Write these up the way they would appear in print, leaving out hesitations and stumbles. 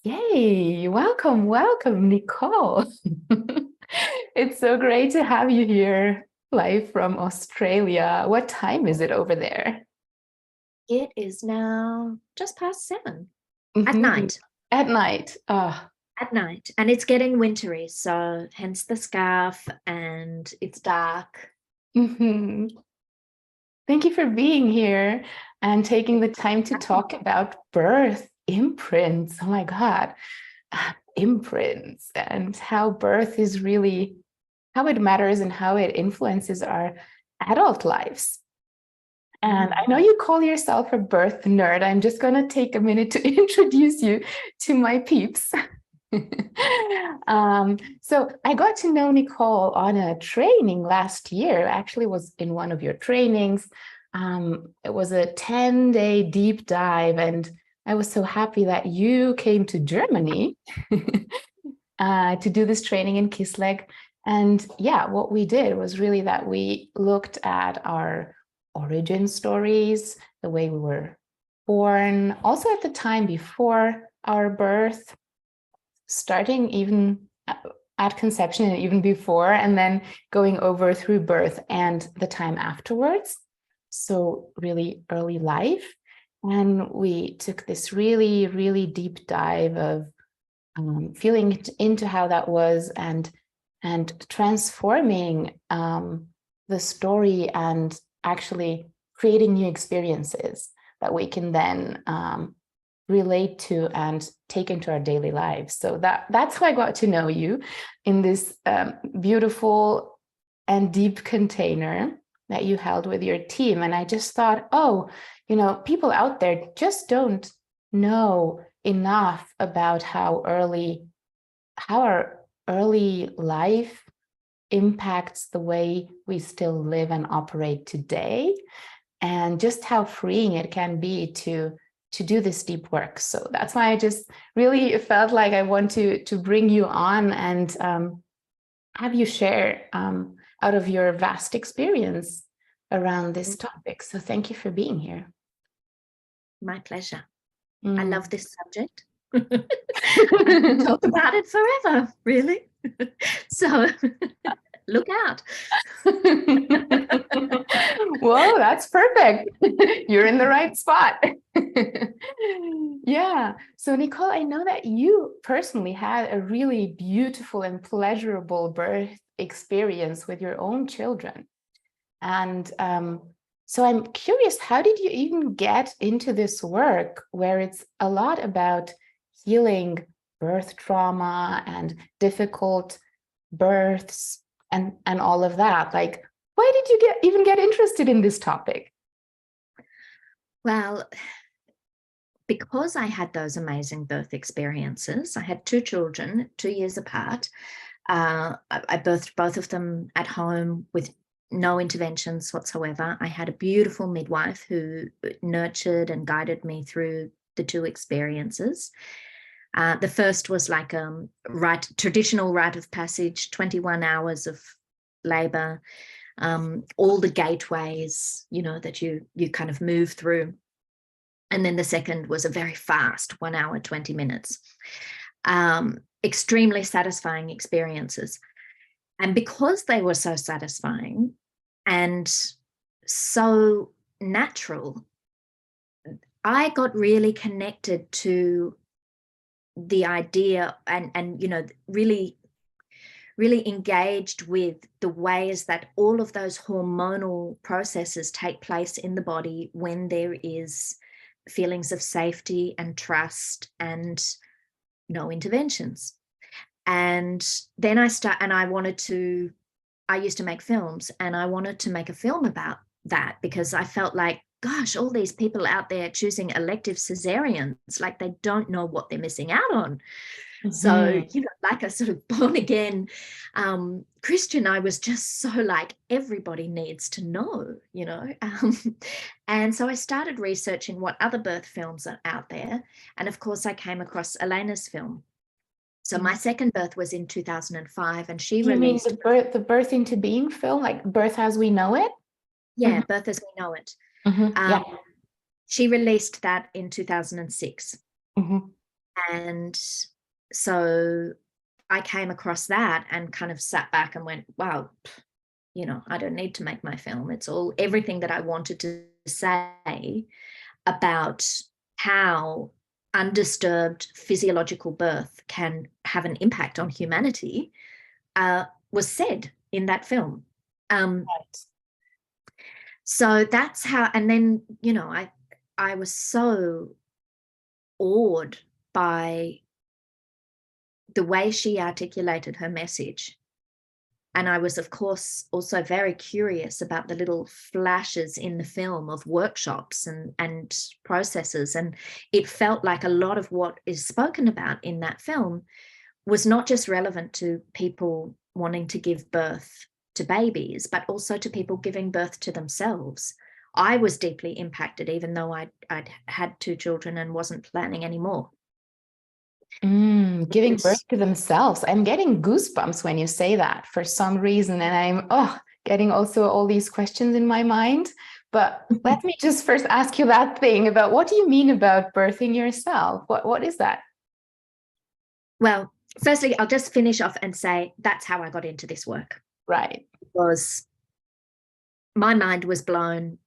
Yay, welcome, Nicole. It's so great to have you here live from Australia. What time is it over there? It is now just past 7 at Mhm. night. At night. Ah, At night, and it's getting wintry, so hence the scarf, and it's dark. mhm. Thank you for being here and taking the time to talk about birth imprints. Oh my God, imprints and how birth is really, how it matters and how it influences our adult lives. And I Mm. know you call yourself a birth nerd. I'm just going to take a minute to introduce you to my peeps. So I got to know Nicole on a training last year. Actually, was in one of your trainings. It was a 10-day deep dive, and I was so happy that you came to Germany to do this training in Kisleg. And yeah, what we did was really that we looked at our origin stories, the way we were born, also at the time before our birth, starting even at conception and even before, and then going over through birth and the time afterwards. So really early life. And we took this really, really deep dive of feeling into how that was and transforming the story and actually creating new experiences that we can then relate to and take into our daily lives. So that's how I got to know you in this beautiful and deep container that you held with your team. And I just thought, oh, people out there just don't know enough about how our early life impacts the way we still live and operate today, and just how freeing it can be to do this deep work. So that's why I just really felt like I want to bring you on and have you share out of your vast experience around this topic. So thank you for being here. My pleasure. I Mm. love this subject. I can talk about it forever, really. So look out. Well, that's perfect. You're in the right spot. Yeah. So, Nicole, I know that you personally had a really beautiful and pleasurable birth experience with your own children. And so I'm curious, how did you even get into this work where it's a lot about healing birth trauma and difficult births and all of that? Like, why did you even get interested in this topic? Well, because I had those amazing birth experiences, I had two children, 2 years apart. I birthed both of them at home with no interventions whatsoever. I had a beautiful midwife who nurtured and guided me through the two experiences. The first was like traditional rite of passage, 21 hours of labor, all the gateways, that you kind of move through. And then the second was a very fast 1 hour, 20 minutes. Extremely satisfying experiences. And because they were so satisfying and so natural, I got really connected to the idea and really engaged with the ways that all of those hormonal processes take place in the body when there is feelings of safety and trust and no interventions. And then I used to make films, and I wanted to make a film about that because I felt like, gosh, all these people out there choosing elective cesareans, like they don't know what they're missing out on. So, Mhm. like a sort of born again Christian, I was just so like, everybody needs to know. And so I started researching what other birth films are out there. And of course, I came across Elena's film. So my second birth was in 2005, and she You mean released, the birth into being film, like birth as we know it? yeah, Mhm. Birth as We Know It. Mhm. Um, Yeah. she released that in 2006. Mhm. And so I came across that and kind of sat back and went, wow, I don't need to make my film. It's all everything that I wanted to say about how undisturbed physiological birth can have an impact on humanity was said in that film. Right. So that's how, and then, I was so awed by the way she articulated her message. And I was, of course, also very curious about the little flashes in the film of workshops and processes. And it felt like a lot of what is spoken about in that film was not just relevant to people wanting to give birth to babies, but also to people giving birth to themselves. I was deeply impacted, even though I'd had 2 children and wasn't planning anymore. Giving birth to themselves. I'm getting goosebumps when you say that for some reason. And I'm getting also all these questions in my mind. But let me just first ask you that thing about what do you mean about birthing yourself? What is that? Well, firstly, I'll just finish off and say that's how I got into this work. Right. Was my mind was blown.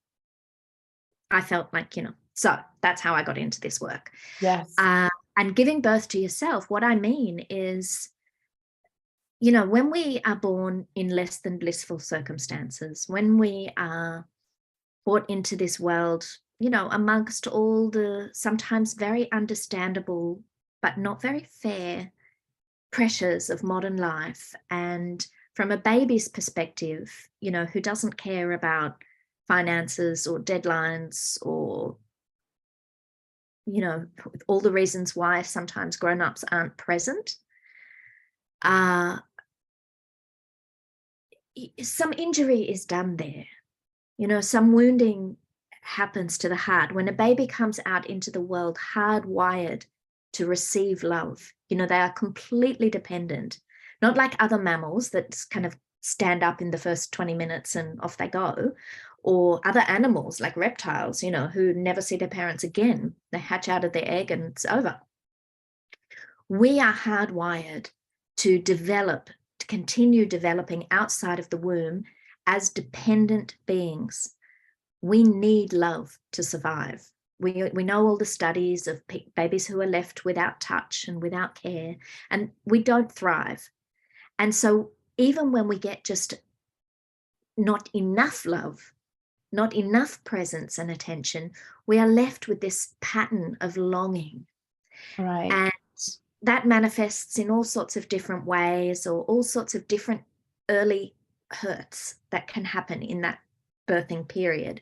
I felt like, so that's how I got into this work. Yes. And giving birth to yourself, what I mean is, when we are born in less than blissful circumstances, when we are brought into this world, amongst all the sometimes very understandable, but not very fair pressures of modern life. And from a baby's perspective, who doesn't care about finances or deadlines or, all the reasons why sometimes grown-ups aren't present, some injury is done there. Some wounding happens to the heart. When a baby comes out into the world hardwired to receive love, they are completely dependent, not like other mammals that kind of stand up in the first 20 minutes and off they go, or other animals like reptiles, who never see their parents again. They hatch out of their egg and it's over. We are hardwired to continue developing outside of the womb as dependent beings. We need love to survive. We know all the studies of babies who are left without touch and without care, and we don't thrive. And so even when we get just not enough love, not enough presence and attention, we are left with this pattern of longing. Right. And that manifests in all sorts of different ways, or all sorts of different early hurts that can happen in that birthing period.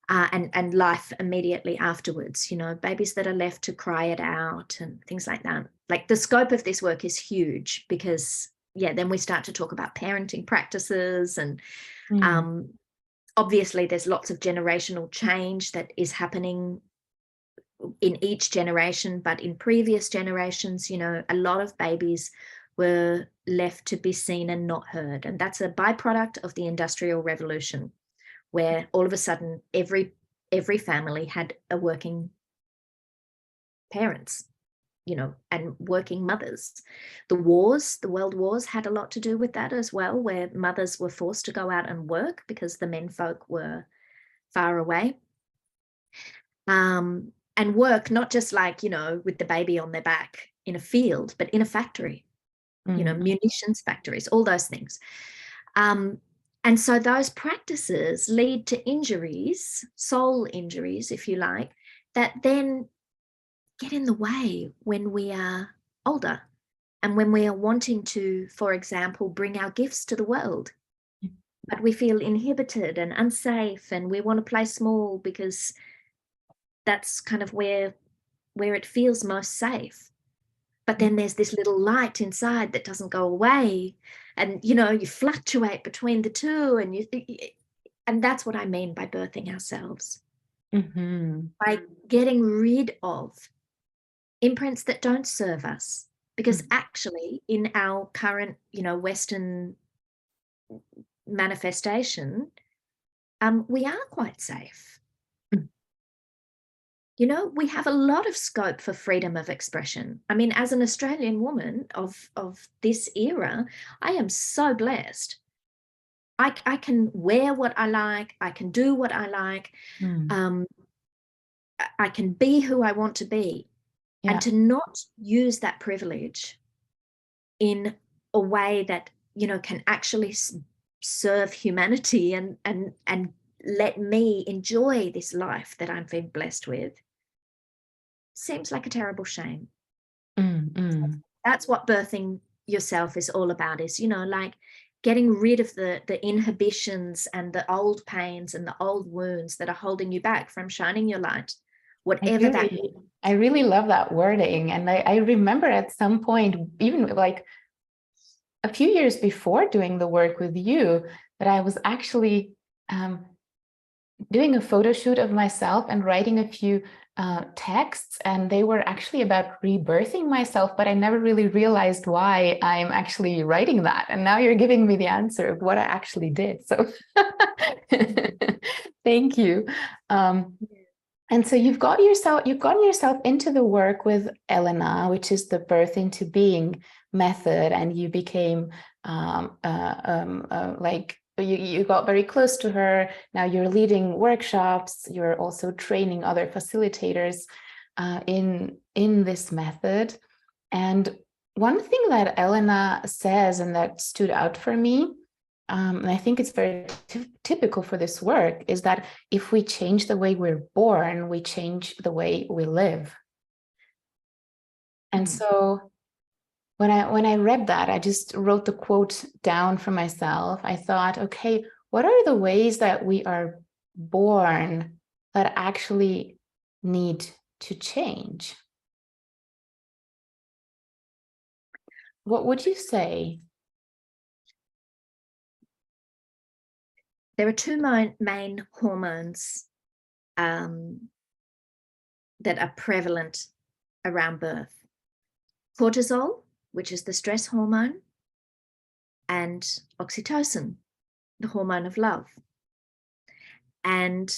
And life immediately afterwards, babies that are left to cry it out and things like that. Like, the scope of this work is huge because, then we start to talk about parenting practices and obviously there's lots of generational change that is happening in each generation, but in previous generations, a lot of babies were left to be seen and not heard. And that's a byproduct of the Industrial Revolution, where all of a sudden every family had a working parents, and working mothers. The world wars had a lot to do with that as well, where mothers were forced to go out and work because the menfolk were far away. And work not just like, with the baby on their back in a field, but in a factory, munitions factories, all those things. And so those practices lead to injuries, soul injuries, if you like, that then get in the way when we are older and when we are wanting to, for example, bring our gifts to the world. But we feel inhibited and unsafe, and we want to play small because that's kind of where it feels most safe. But then there's this little light inside that doesn't go away, and you fluctuate between the two, and that's what I mean by birthing ourselves. By getting rid of imprints that don't serve us, because actually in our current Western manifestation, we are quite safe. You know, we have a lot of scope for freedom of expression. I mean, as an Australian woman of this era, I am so blessed. I can wear what I like. I can do what I like. Um, I can be who I want to be. Yeah. And to not use that privilege in a way that, you know, can actually serve humanity and let me enjoy this life that I'm being blessed with seems like a terrible shame. That's what birthing yourself is all about, is, you know, like getting rid of the inhibitions and the old pains and the old wounds that are holding you back from shining your light, whatever that is. I really love that wording. And I remember at some point, even like a few years before doing the work with you, that I was actually doing a photo shoot of myself and writing a few texts, and they were actually about rebirthing myself, but I never really realized why I'm actually writing that. And now you're giving me the answer of what I actually did. So thank you. And so you've gotten yourself into the work with Elena, which is the Birth into Being method, and you became like you got very close to her. Now you're leading workshops. You're also training other facilitators in this method. And one thing that Elena says, and that stood out for me, and I think it's very typical for this work, is that if we change the way we're born, we change the way we live. And so when I read that, I just wrote the quote down for myself. I thought, okay, what are the ways that we are born that actually need to change? What would you say? There are two main hormones that are prevalent around birth: cortisol, which is the stress hormone, and oxytocin, the hormone of love. And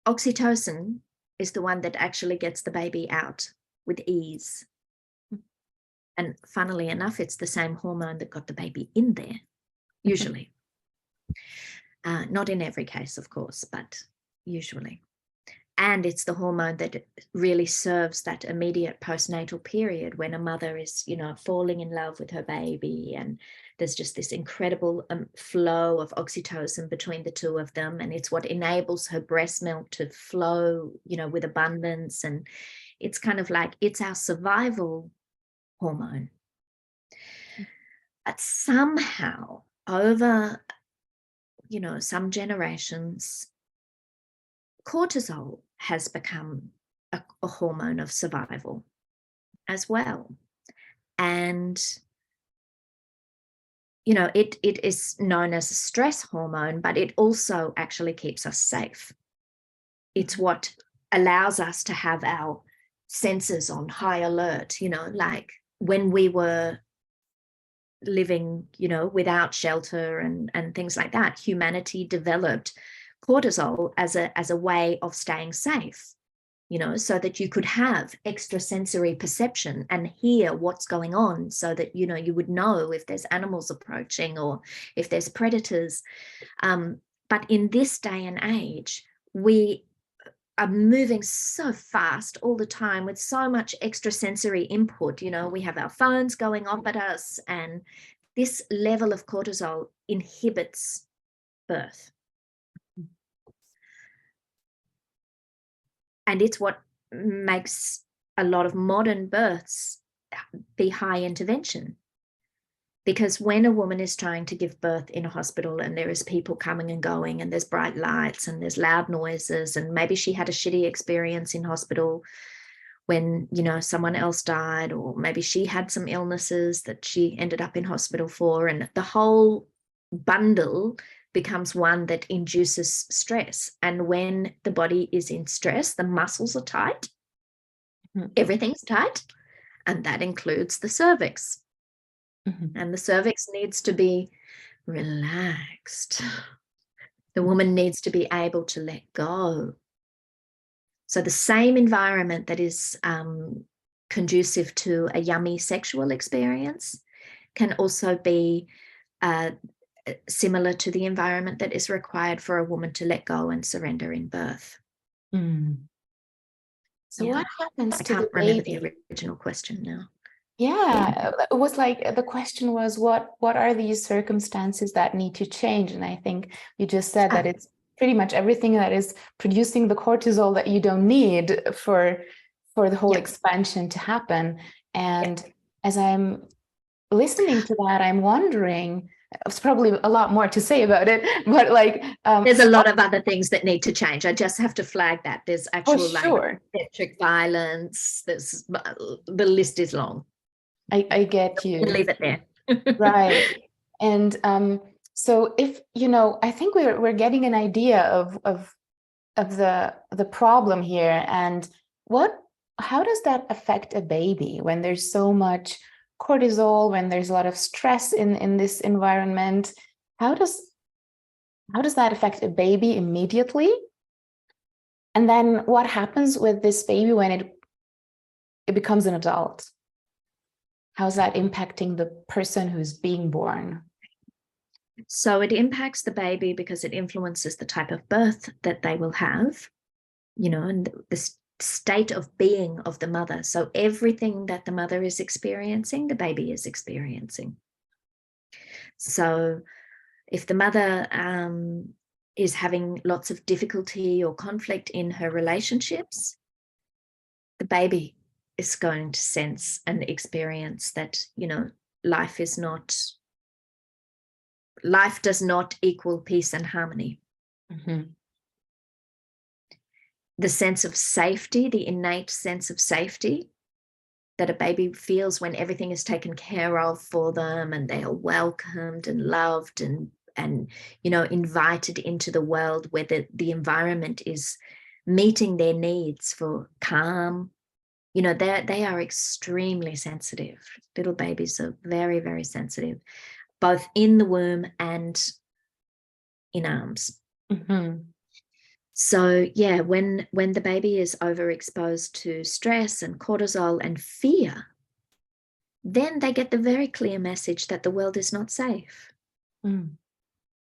oxytocin is the one that actually gets the baby out with ease. And funnily enough, it's the same hormone that got the baby in there, usually. Not in every case, of course, but usually. And it's the hormone that really serves that immediate postnatal period when a mother is, you know, falling in love with her baby, and there's just this incredible flow of oxytocin between the two of them, and it's what enables her breast milk to flow, you know, with abundance. And it's kind of like, it's our survival hormone. But somehow over, you know, some generations, cortisol has become a hormone of survival as well. And, you know, it is known as a stress hormone, but it also actually keeps us safe. It's what allows us to have our senses on high alert, you know, like when we were living, you know, without shelter and things like that, humanity developed cortisol as a way of staying safe, you know, so that you could have extrasensory perception and hear what's going on, so that, you know, you would know if there's animals approaching or if there's predators. But in this day and age, we are moving so fast all the time with so much extrasensory input. You know, we have our phones going off at us, and this level of cortisol inhibits birth. And it's what makes a lot of modern births be high intervention. Because when a woman is trying to give birth in a hospital and there is people coming and going and there's bright lights and there's loud noises, and maybe she had a shitty experience in hospital when, you know, someone else died, or maybe she had some illnesses that she ended up in hospital for, and the whole bundle becomes one that induces stress. And when the body is in stress, the muscles are tight, everything's tight, and that includes the cervix. And the cervix needs to be relaxed. The woman needs to be able to let go. So the same environment that is conducive to a yummy sexual experience can also be similar to the environment that is required for a woman to let go and surrender in birth. So what happens to the I can't remember baby? the original question now. Yeah, it was like the question was what are these circumstances that need to change? And I think you just said that it's pretty much everything that is producing the cortisol that you don't need for the whole expansion to happen. And as I'm listening to that, I'm wondering, it's probably a lot more to say about it, but like there's a lot of other things that need to change. I just have to flag that there's actual sure. obstetric violence. There's the list is long. I get you. Leave it there. Right. And so if I think we're getting an idea of the problem here, and how does that affect a baby when there's so much cortisol, when there's a lot of stress in this environment? How does that affect a baby immediately? And then what happens with this baby when it becomes an adult? How's that impacting the person who's being born? So it impacts the baby because it influences the type of birth that they will have, and the state of being of the mother. So everything that the mother is experiencing, the baby is experiencing. So if the mother is having lots of difficulty or conflict in her relationships, the baby is going to sense and experience that, life does not equal peace and harmony. The sense of safety, the innate sense of safety that a baby feels when everything is taken care of for them and they are welcomed and loved and invited into the world where the environment is meeting their needs for calm. They are extremely sensitive. Little babies are very, very sensitive, both in the womb and in arms. So yeah, when the baby is overexposed to stress and cortisol and fear, then they get the very clear message that the world is not safe. And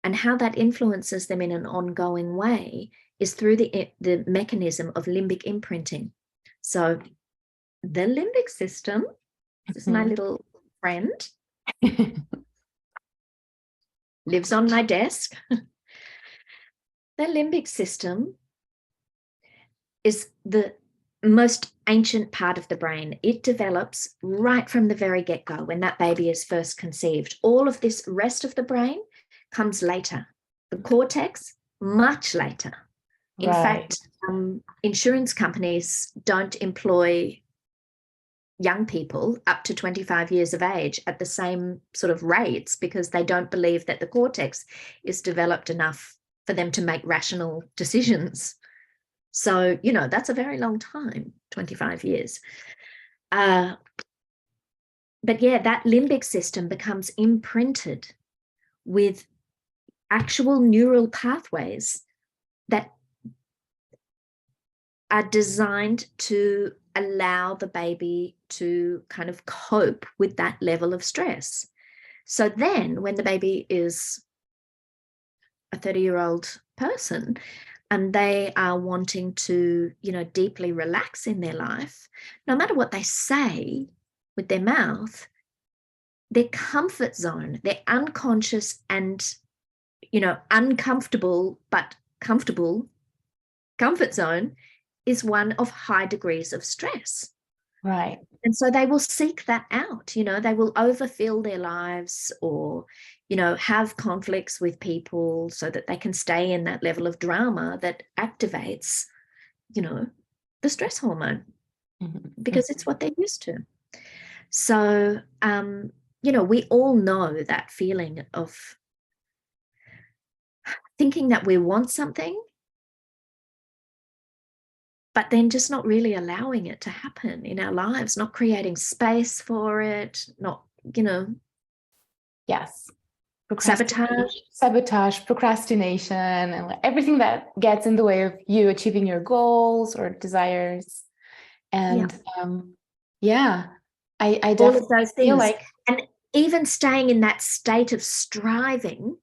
how that influences them in an ongoing way is through the mechanism of limbic imprinting. So the limbic system, this is my little friend, lives on my desk. The limbic system is the most ancient part of the brain. It develops right from the very get-go when that baby is first conceived. All of this rest of the brain comes later. The cortex, much later. In fact, insurance companies don't employ young people up to 25 years of age at the same sort of rates because they don't believe that the cortex is developed enough for them to make rational decisions. So, that's a very long time, 25 years. But yeah, that limbic system becomes imprinted with actual neural pathways that are designed to allow the baby to kind of cope with that level of stress. So then when the baby is a 30-year-old person and they are wanting to, deeply relax in their life, no matter what they say with their mouth, their comfort zone, their unconscious and, uncomfortable but comfortable comfort zone is one of high degrees of stress. Right. And so they will seek that out, they will overfill their lives or, have conflicts with people so that they can stay in that level of drama that activates, the stress hormone because it's what they're used to. So, we all know that feeling of thinking that we want something, but then just not really allowing it to happen in our lives, not creating space for it, not, Yes. sabotage, procrastination, and everything that gets in the way of you achieving your goals or desires. And yeah, I all of definitely those feel things. like, And even staying in that state of striving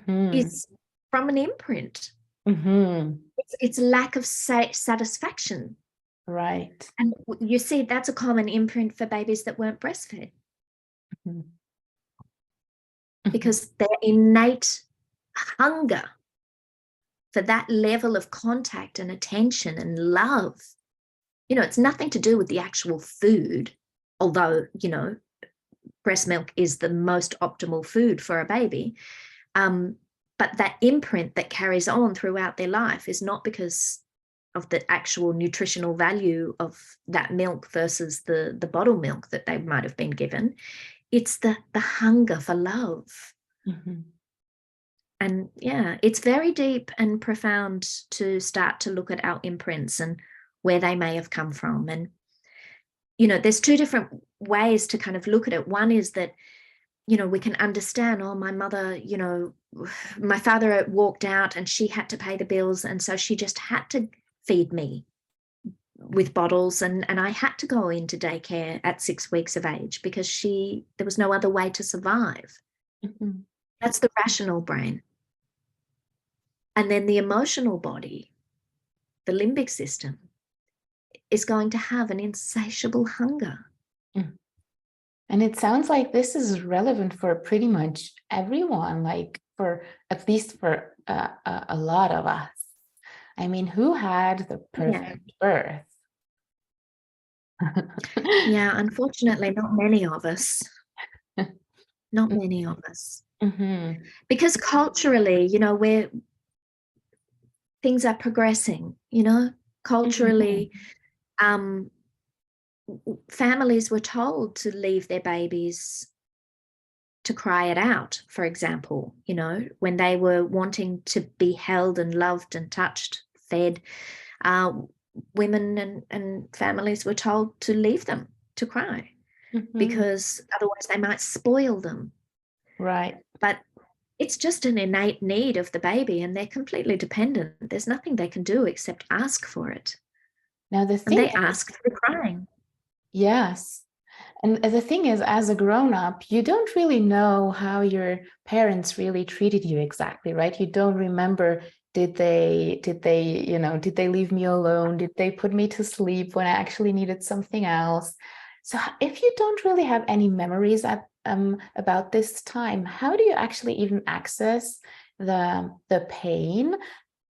is from an imprint. It's lack of satisfaction. Right. And you see, that's a common imprint for babies that weren't breastfed. Because their innate hunger for that level of contact and attention and love, it's nothing to do with the actual food, although, breast milk is the most optimal food for a baby. But that imprint that carries on throughout their life is not because of the actual nutritional value of that milk versus the bottle milk that they might have been given. It's the hunger for love. And it's very deep and profound to start to look at our imprints and where they may have come from. And, there's two different ways to kind of look at it. One is that, we can understand, my mother, my father walked out and she had to pay the bills. And so she just had to feed me with bottles. And I had to go into daycare at 6 weeks of age because there was no other way to survive. That's the rational brain. And then the emotional body, the limbic system, is going to have an insatiable hunger. And it sounds like this is relevant for pretty much everyone, like at least for a lot of us. I mean, who had the perfect birth? Unfortunately, not many of us. Not many of us. Because culturally, where things are progressing, culturally, families were told to leave their babies to cry it out, for example, when they were wanting to be held and loved and touched, fed, women and families were told to leave them to cry because otherwise they might spoil them. Right. But it's just an innate need of the baby and they're completely dependent. There's nothing they can do except ask for it. Now the thing and they ask through crying. Yes. And the thing is, as a grown-up, you don't really know how your parents really treated you exactly, right? You don't remember, did they leave me alone? Did they put me to sleep when I actually needed something else? So if you don't really have any memories about this time, how do you actually even access the pain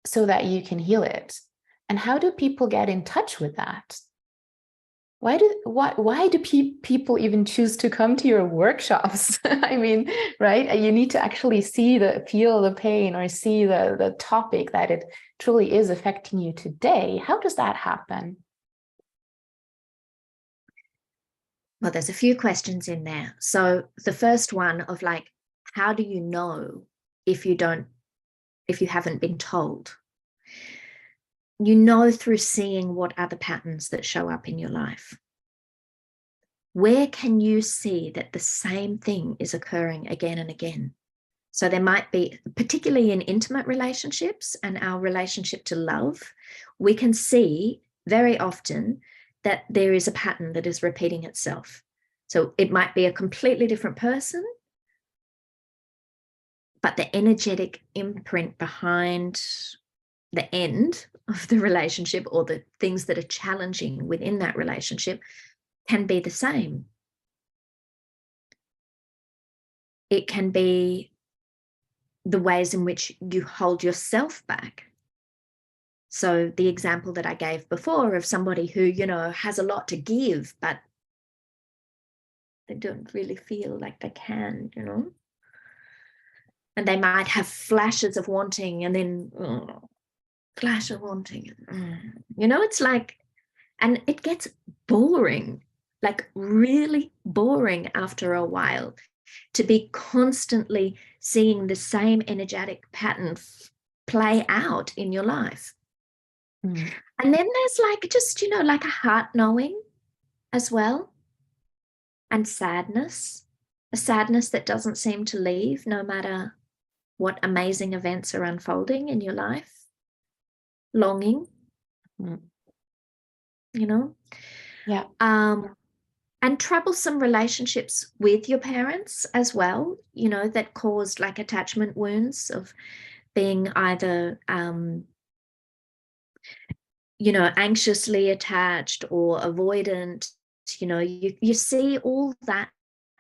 so that you can heal it? And how do people get in touch with that? Why do people even choose to come to your workshops? I mean, right? You need to actually feel the pain or see the topic that it truly is affecting you today. How does that happen? Well, there's a few questions in there. So the first one of how do you know if you haven't been told? You know through seeing what are the patterns that show up in your life. Where can you see that the same thing is occurring again and again? So there might be, particularly in intimate relationships and our relationship to love, we can see very often that there is a pattern that is repeating itself. So it might be a completely different person, but the energetic imprint behind the end of the relationship or the things that are challenging within that relationship can be the same. It can be the ways in which you hold yourself back. So the example that I gave before of somebody who, has a lot to give, but they don't really feel like they can, And they might have flashes of wanting and then flash of wanting. It's like, and it gets boring, like really boring after a while to be constantly seeing the same energetic pattern play out in your life. And then there's just, like a heart knowing as well, and sadness a sadness that doesn't seem to leave no matter what amazing events are unfolding in your life, longing, you know. Yeah. And troublesome relationships with your parents as well, you know, that caused like attachment wounds of being either you know, anxiously attached or avoidant. You know, you see all that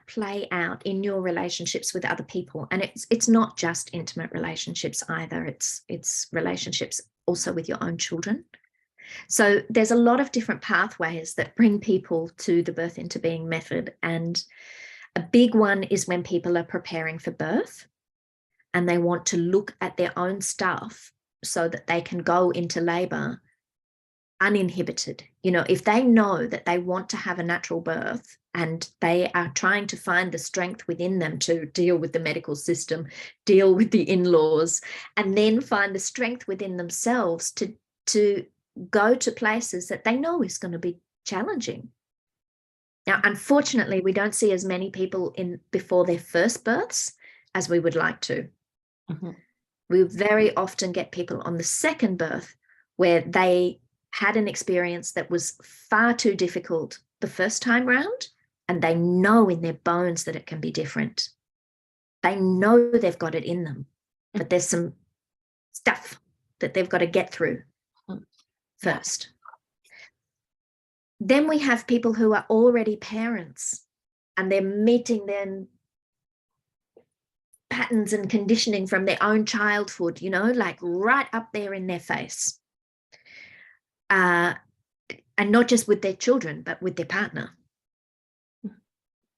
play out in your relationships with other people, and it's not just intimate relationships either. It's relationships also with your own children. So there's a lot of different pathways that bring people to the birth into being method, and a big one is when people are preparing for birth and they want to look at their own stuff so that they can go into labor uninhibited. You know, if they know that they want to have a natural birth and they are trying to find the strength within them to deal with the medical system, deal with the in-laws, and then find the strength within themselves to go to places that they know is going to be challenging. Now, unfortunately, we don't see as many people in before their first births as we would like to. We very often get people on the second birth where they had an experience that was far too difficult the first time round, and they know in their bones that it can be different. They know they've got it in them, but there's some stuff that they've got to get through first. Then we have people who are already parents and they're meeting their patterns and conditioning from their own childhood, you know, like right up there in their face. And not just with their children, but with their partner.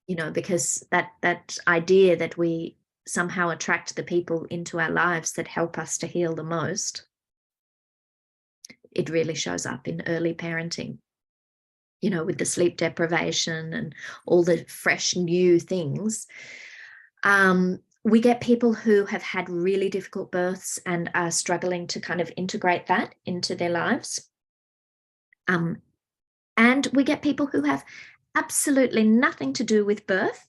You know, because that idea that we somehow attract the people into our lives that help us to heal the most, it really shows up in early parenting, you know, with the sleep deprivation and all the fresh new things. We get people who have had really difficult births and are struggling to kind of integrate that into their lives. And we get people who have absolutely nothing to do with birth,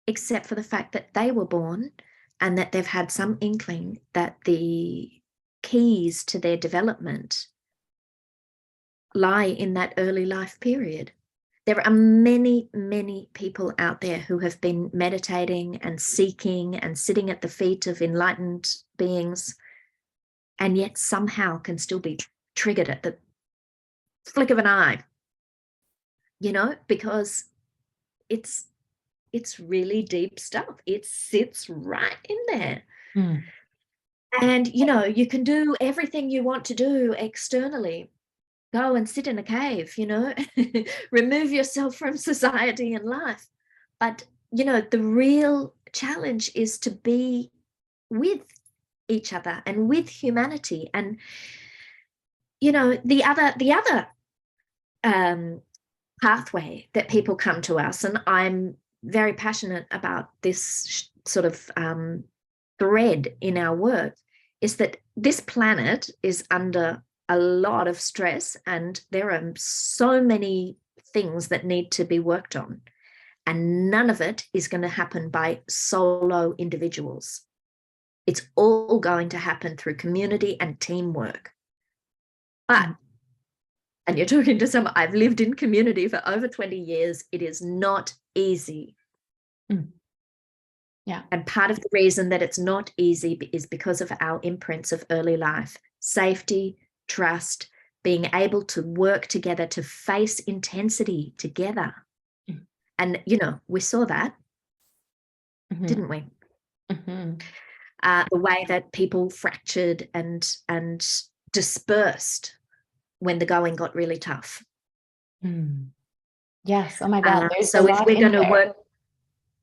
except for the fact that they were born and that they've had some inkling that the keys to their development lie in that early life period. There are many, many people out there who have been meditating and seeking and sitting at the feet of enlightened beings, and yet somehow can still be triggered at the flick of an eye, you know, because it's really deep stuff. It sits right in there. And, you know, you can do everything you want to do externally. Go and sit in a cave, you know, remove yourself from society and life. But, you know, the real challenge is to be with each other and with humanity. And, you know, the other pathway that people come to us, and I'm very passionate about this sort of thread in our work, is that this planet is under a lot of stress and there are so many things that need to be worked on, and none of it is going to happen by solo individuals. It's all going to happen through community and teamwork. But, and you're talking to someone, I've lived in community for over 20 years. It is not easy. Yeah. And part of the reason that it's not easy is because of our imprints of early life: safety, trust, being able to work together, to face intensity together. And, you know, we saw that, didn't we? The way that people fractured and dispersed when the going got really tough. Yes. Oh my God. So if we're going to work,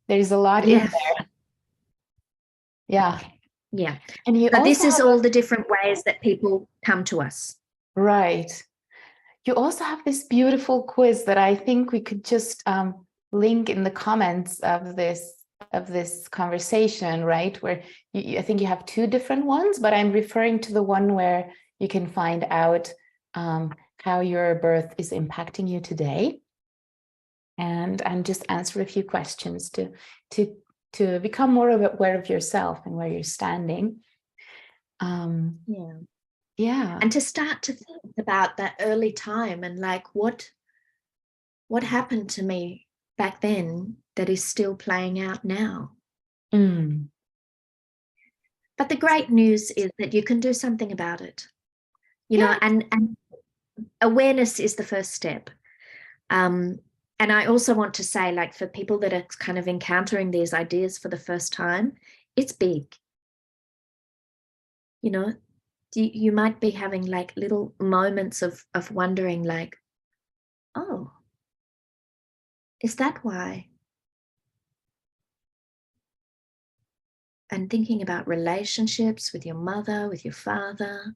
there's a lot in there. Yeah. Yeah. And you but also this is all the different ways that people come to us. Right. You also have this beautiful quiz that I think we could just link in the comments of this conversation, right? Where I think you have two different ones, but I'm referring to the one where you can find out how your birth is impacting you today. and just answer a few questions to become more aware of yourself and where you're standing. Yeah. And to start to think about that early time and like what happened to me back then that is still playing out now. But the great news is that you can do something about it, you know, and awareness is the first step. And I also want to say, like, for people that are kind of encountering these ideas for the first time, it's big. You know, you might be having like little moments of wondering, like, oh, is that why? And thinking about relationships with your mother, with your father.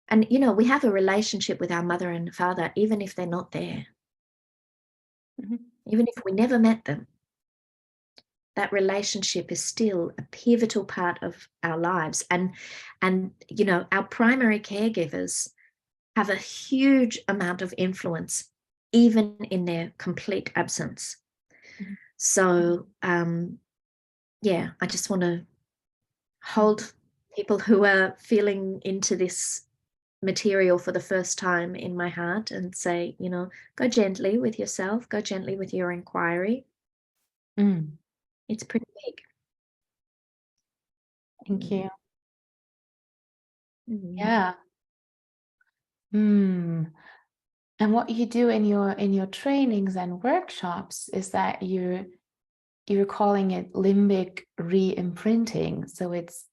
And, you know, we have a relationship with our mother and father, even if they're not there. Even if we never met them, that relationship is still a pivotal part of our lives. And, you know, our primary caregivers have a huge amount of influence, even in their complete absence. So, yeah, I just want to hold people who are feeling into this material for the first time in my heart and say, you know, go gently with yourself, go gently with your inquiry. It's pretty big. Thank you. Yeah. And what you do in your trainings and workshops is that you're calling it limbic re-imprinting. So it's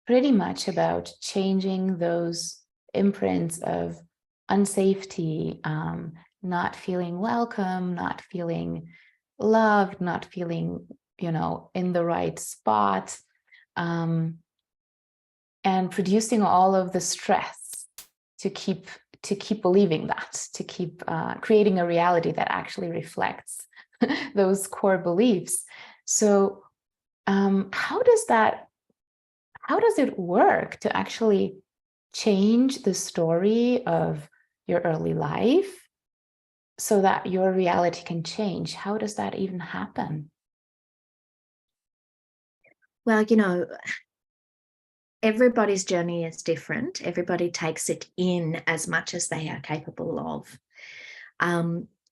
pretty much about changing those imprints of unsafety, not feeling welcome, not feeling loved, not feeling, you know, in the right spot, and producing all of the stress to keep believing that, to keep creating a reality that actually reflects those core beliefs. So how does it work to actually change the story of your early life so that your reality can change? How does that even happen? Well, you know, everybody's journey is different. Everybody takes it in as much as they are capable of.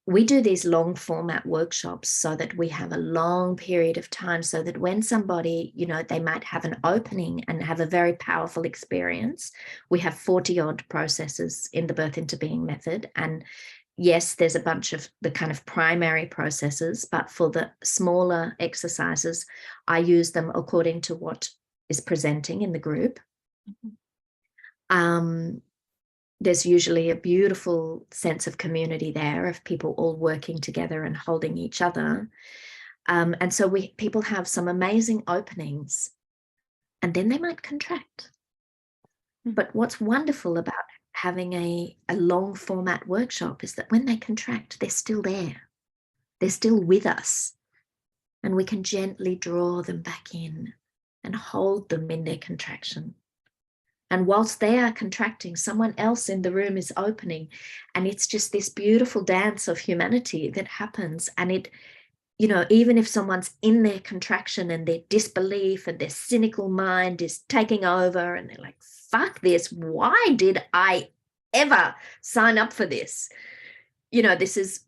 We do these long format workshops so that we have a long period of time, so that when somebody, you know, they might have an opening and have a very powerful experience. We have 40 odd processes in the Birth into Being method. And yes, there's a bunch of the kind of primary processes, but for the smaller exercises, I use them according to what is presenting in the group. There's usually a beautiful sense of community there, of people all working together and holding each other. And so people have some amazing openings, and then they might contract. But what's wonderful about having a long format workshop is that when they contract, they're still there. They're still with us. And we can gently draw them back in and hold them in their contraction. And whilst they are contracting, someone else in the room is opening. And it's just this beautiful dance of humanity that happens. And it, you know, even if someone's in their contraction and their disbelief and their cynical mind is taking over and they're like, fuck this, why did I ever sign up for this? You know, this is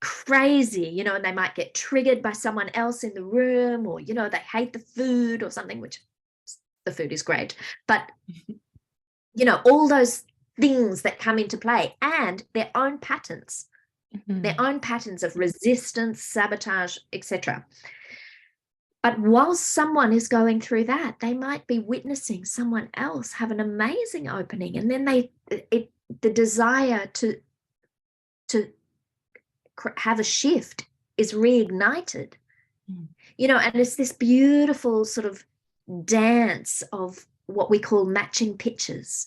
crazy, you know, and they might get triggered by someone else in the room, or, you know, they hate the food or something, which the food is great, but you know, all those things that come into play, and their own patterns, their own patterns of resistance, sabotage, etc. But while someone is going through that, they might be witnessing someone else have an amazing opening, and then the desire to have a shift is reignited. You know, and it's this beautiful sort of dance of what we call matching pictures,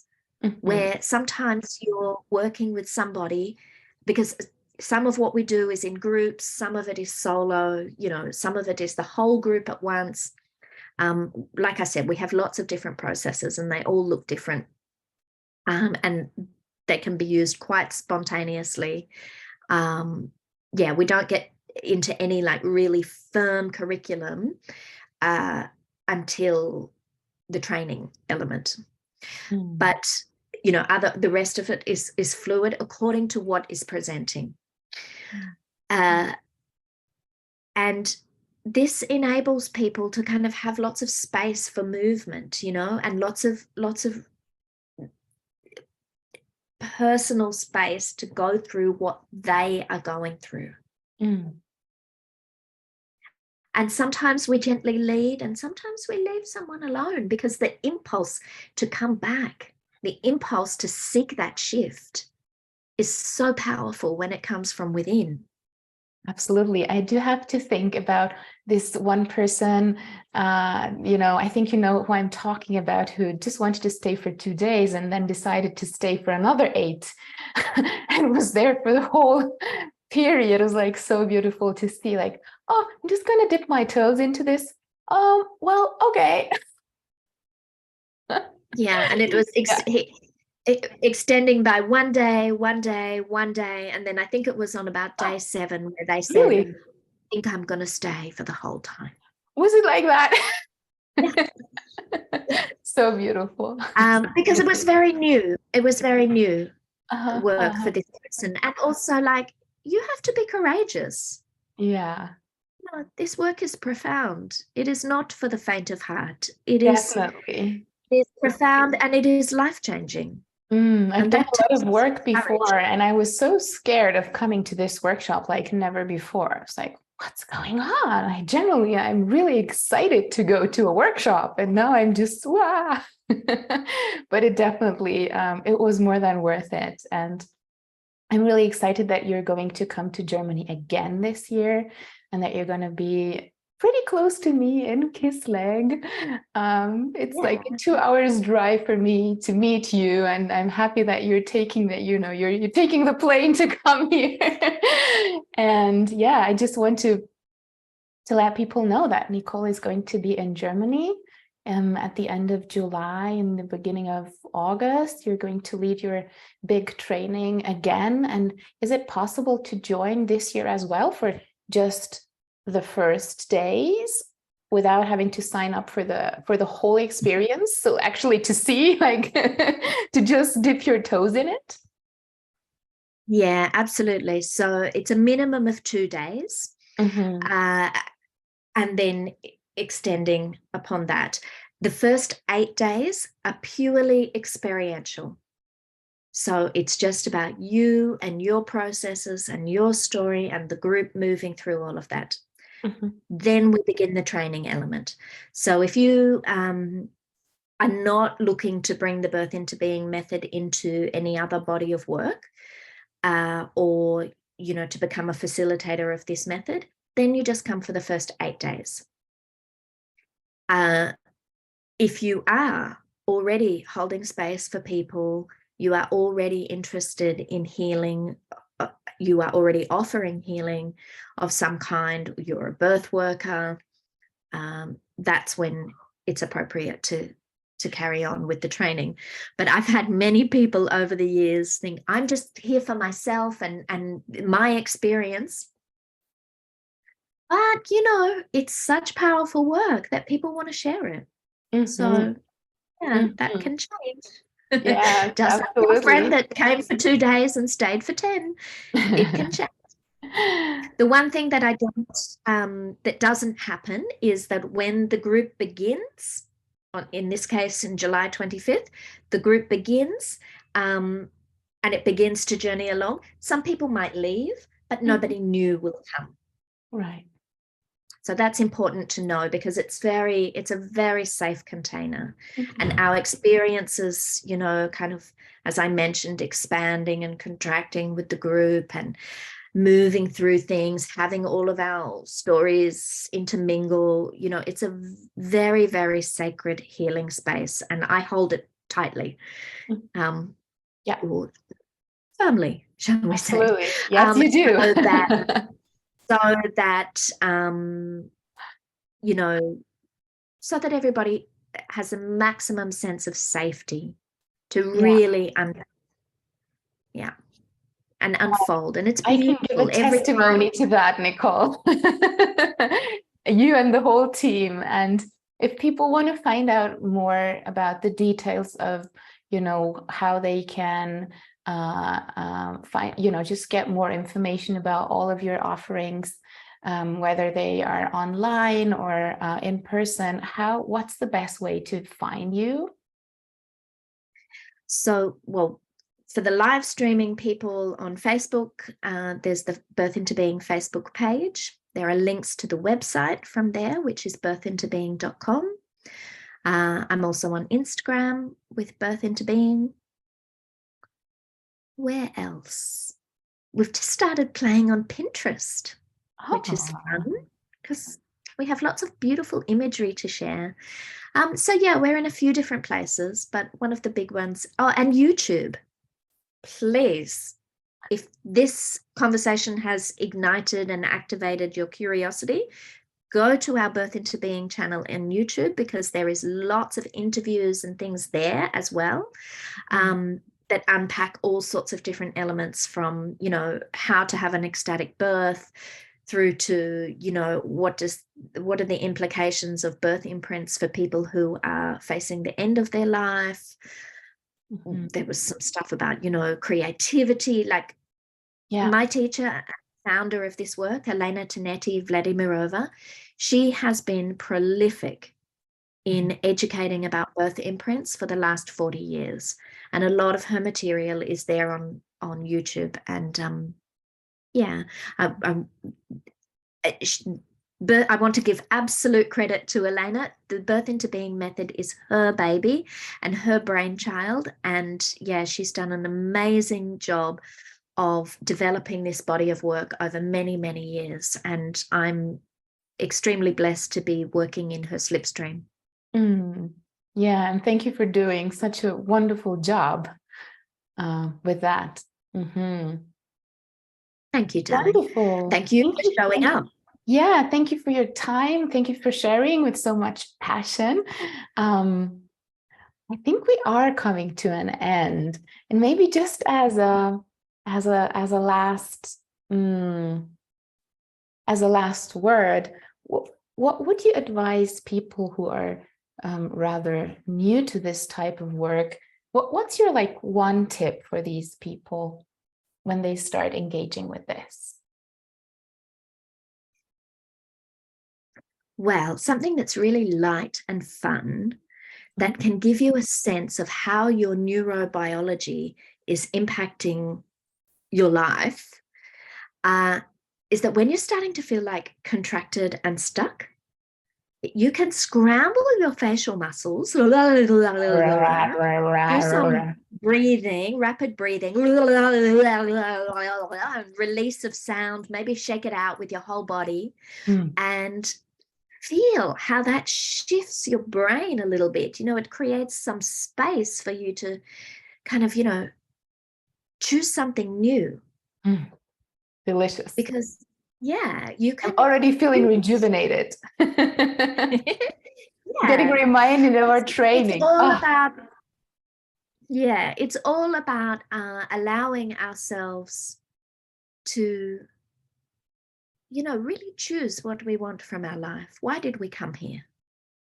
where sometimes you're working with somebody, because some of what we do is in groups, some of it is solo, you know, some of it is the whole group at once. Like I said, we have lots of different processes and they all look different, and they can be used quite spontaneously. we don't get into any like really firm curriculum until the training element. But the rest of it is fluid according to what is presenting. And this enables people to kind of have lots of space for movement, and lots of personal space to go through what they are going through. And sometimes we gently lead, and sometimes we leave someone alone, because the impulse to come back, the impulse to seek that shift is so powerful when it comes from within. Absolutely. I do have to think about this one person, I think you know who I'm talking about, who just wanted to stay for 2 days and then decided to stay for another 8 and was there for the whole period. It was like so beautiful to see, like, oh, I'm just going to dip my toes into this. Well, okay. Yeah, and it was extending by one day, and then I think it was on about day 7 where they said, Really? I think I'm going to stay for the whole time. Was it like that? So beautiful. Because it was very new. It was very new work for this person. And also, like, you have to be courageous. Yeah. This work is profound. It is not for the faint of heart. Definitely. It is profound, and it is life-changing. I've done a lot of work before, and I was so scared of coming to this workshop like never before. I was like, what's going on? I'm really excited to go to a workshop, and now I'm just, wow. But it definitely, it was more than worth it. And I'm really excited that you're going to come to Germany again this year, and that you're going to be pretty close to me in Kisleg. It's like a 2 hours drive for me to meet you, and I'm happy that you're taking you're taking the plane to come here. And yeah, I just want to let people know that Nicole is going to be in Germany at the end of July, in the beginning of August. You're going to lead your big training again. And is it possible to join this year as well for just the first days without having to sign up for the whole experience? So actually to see, like, to just dip your toes in it? Yeah, absolutely. So it's a minimum of 2 days. And then extending upon that. The first 8 days are purely experiential. So it's just about you and your processes and your story and the group moving through all of that. Then we begin the training element. So if you are not looking to bring the Birth into Being method into any other body of work, or to become a facilitator of this method, then you just come for the first 8 days. If you are already holding space for people, you are already interested in healing, you are already offering healing of some kind, you're a birth worker, that's when it's appropriate to carry on with the training. But I've had many people over the years think, I'm just here for myself and my experience. But, it's such powerful work that people want to share it. So, yeah, that can change. Yeah, Just like your friend that came for 2 days and stayed for 10, it can change. The one thing that that doesn't happen is that when the group begins, in this case, in July 25th, the group begins, and it begins to journey along. Some people might leave, but nobody new will come. Right. So that's important to know, because it's a very safe container. And our experiences, kind of, as I mentioned, expanding and contracting with the group and moving through things, having all of our stories intermingle, it's a very, very sacred healing space. And I hold it tightly. Or firmly, shall we say. Absolutely. Yes, you do. So that everybody has a maximum sense of safety to really and unfold. And it's I can give a beautiful every testimony time. to that, Nicole. You and the whole team. And if people want to find out more about the details of, how they can find, just get more information about all of your offerings, whether they are online or in person, what's the best way to find you? So, well, for the live streaming people on Facebook, there's the Birth Into Being Facebook page. There are links to the website from there, which is birthintobeing.com. I'm also on Instagram with Birth Into Being. Where else? We've just started playing on Pinterest, which is fun because we have lots of beautiful imagery to share. So yeah, we're in a few different places, but one of the big ones, and YouTube. Please, if this conversation has ignited and activated your curiosity, go to our Birth Into Being channel in YouTube, because there is lots of interviews and things there as well, that unpack all sorts of different elements from, how to have an ecstatic birth through to, what are the implications of birth imprints for people who are facing the end of their life. There was some stuff about, creativity, like my teacher, founder of this work, Elena Tanetti Vladimirova, she has been prolific in educating about birth imprints for the last 40 years. And a lot of her material is there on YouTube. And I want to give absolute credit to Elena. The Birth Into Being method is her baby and her brainchild. And yeah, she's done an amazing job of developing this body of work over many, many years. And I'm extremely blessed to be working in her slipstream. Yeah, and thank you for doing such a wonderful job with that. Thank you, darling. Wonderful. Thank you for showing up. Yeah, thank you for your time. Thank you for sharing with so much passion. I think we are coming to an end, and maybe just as a last word, what would you advise people who are rather new to this type of work? What's your one tip for these people when they start engaging with this? Well, something that's really light and fun, that can give you a sense of how your neurobiology is impacting your life, is that when you're starting to feel contracted and stuck, you can scramble your facial muscles, do some breathing, rapid breathing, release of sound, maybe shake it out with your whole body, and feel how that shifts your brain a little bit. It creates some space for you to kind of, choose something new. Delicious. Because, yeah, you can. I'm already feeling rejuvenated. Getting reminded of our training. It's all about, it's all about allowing ourselves to, really choose what we want from our life. Why did we come here?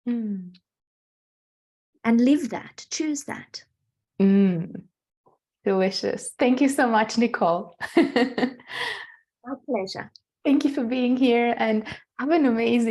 And live that, choose that. Delicious. Thank you so much, Nicole. My pleasure. Thank you for being here, and have an amazing